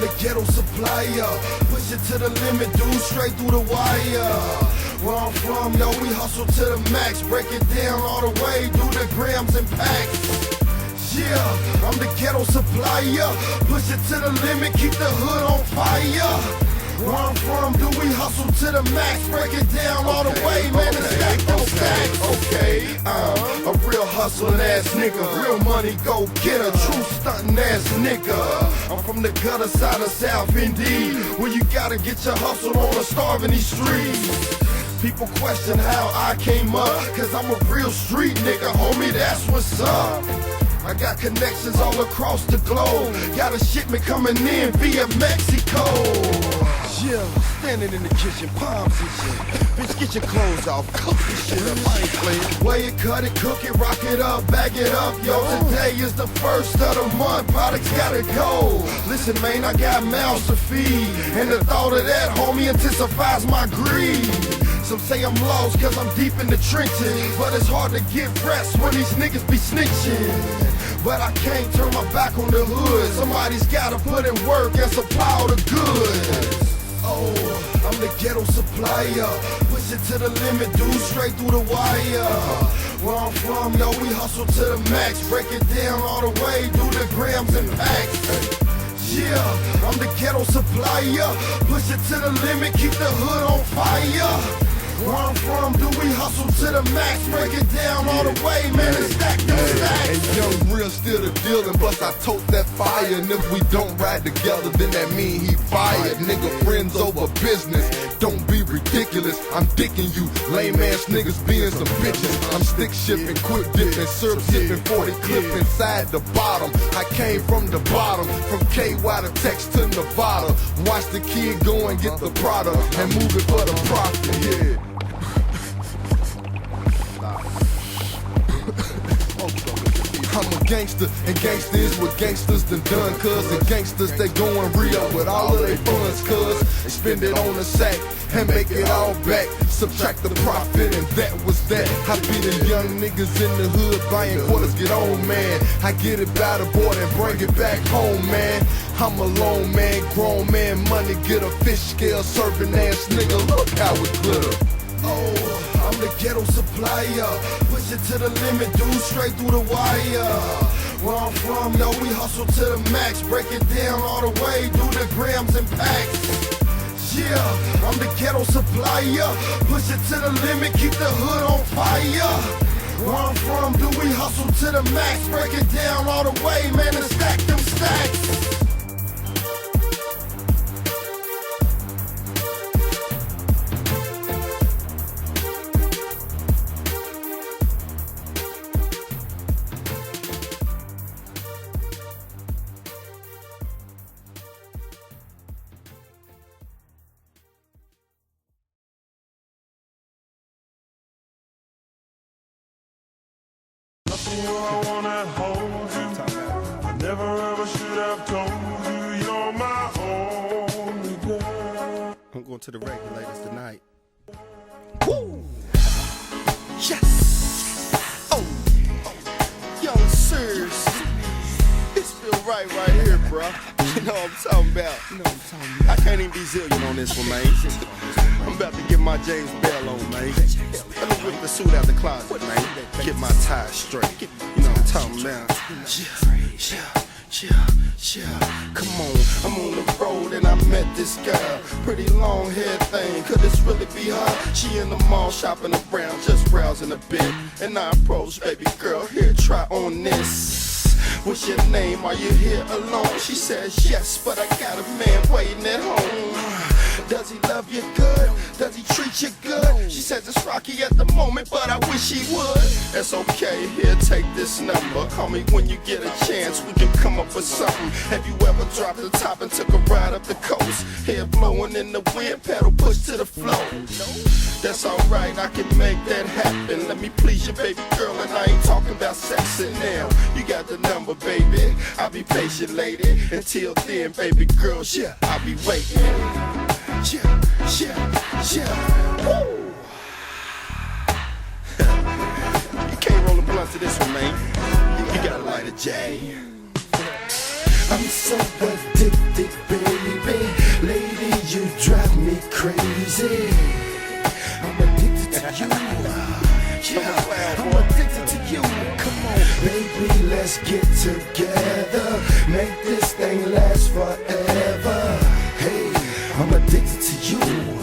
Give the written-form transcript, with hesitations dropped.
the ghetto supplier. Push it to the limit, dude, straight through the wire. Where I'm from, yo, we hustle to the max. Break it down all the way, do the grams and packs. Yeah, I'm the ghetto supplier. Push it to the limit, keep the hood on fire. Where I'm from, do we hustle to the max? Break it down all the way, man, and stack those stacks. Okay, I'm a real hustling ass nigga, real money go getter, true stunting ass nigga. I'm from the gutter side of South indeed, where you gotta get your hustle on or starve in these streets. People question how I came up, cause I'm a real street nigga, homie, that's what's up. I got connections all across the globe. Got a shipment coming in via Mexico. Yeah, standing in the kitchen, palms and shit. Bitch, get your clothes off, cook this shit up, I ain't playing. Weigh it, cut it, cook it, rock it up, bag it up, yo. Today is the first of the month, products gotta go. Listen, man, I got mouths to feed, and the thought of that, homie, intensifies my greed. Some say I'm lost cause I'm deep in the trenches, but it's hard to get rest when these niggas be snitching. But I can't turn my back on the hood. Somebody's gotta put in work and supply all the goods. Oh, I'm the ghetto supplier. Push it to the limit, dude, straight through the wire. Where I'm from, yo, we hustle to the max. Break it down all the way, do the grams and packs. Yeah, I'm the ghetto supplier. Push it to the limit, keep the hood on fire. Where I'm from, do we hustle to the max? Break it down all the way, man, and stack them stacks. And Young Real still the deal, and plus I tote that fire. And if we don't ride together, then that mean he fired. Nigga, friends over business, don't be ridiculous. I'm dicking you, lame ass niggas being some bitches. I'm stick shipping, quick dipping, syrup sipping, 40 clip inside the bottom. I came from the bottom, from KY to Tex to Nevada. Watch the kid go and get the product and move it for the profit, yeah. I'm a gangster, and gangster is what gangsters done done, cuz. And gangsters, they going real with all of their funds, cuz. They spend it on the sack and make it all back. Subtract the profit, and that was that. I be the young niggas in the hood buying quarters, get on, man. I get it by the board and bring it back home, man. I'm a lone man, grown man, money, get a fish scale, serving ass nigga, look how it glitter. Oh, I'm the ghetto supplier. Push it to the limit, dude, straight through the wire. Where I'm from, yo, we hustle to the max. Break it down all the way, do the grams and packs. Yeah, I'm the ghetto supplier. Push it to the limit, keep the hood on fire. Where I'm from, do we hustle to the max? Break it down all the way, man, and stack them stacks. I wanna hold you. I never ever should have told you you're my only girl. I'm going to the regulators tonight. Woo! Yes! Oh! Yo, serious. This feel right here, bro. You know what I'm talking about. I can't even be zillion on this one, man. I'm about to get my James Bell on, man. Let me whip the suit out the closet, man. Get my tie straight. You know what I'm talking about. Yeah. Come on, I'm on the road and I met this girl. Pretty long hair thing, could this really be her? She in the mall shopping around, just browsing a bit. And I approach, baby girl, here, try on this. What's your name? Are you here alone? She says yes, but I got a man waiting at home. Does he love you good? Does he treat you good? She says it's rocky at the moment, but I wish he would. That's okay, here, take this number. Call me when you get a chance, we can come up with something. Have you ever dropped the top and took a ride up the coast? Hair blowing in the wind, pedal push to the floor. That's alright, I can make that happen. Let me please you, baby girl, and I ain't talking about sexing now. You got the number, baby. I'll be patient, lady. Until then, baby girl, yeah, I'll be waiting. Yeah. Woo! You can't roll a blunt to this one, man. You gotta light a J. I'm so addicted, baby. crazy. I'm addicted to you. Yeah, I'm addicted to you. Come on, baby, let's get together. Make this thing last forever. Hey, I'm addicted to you.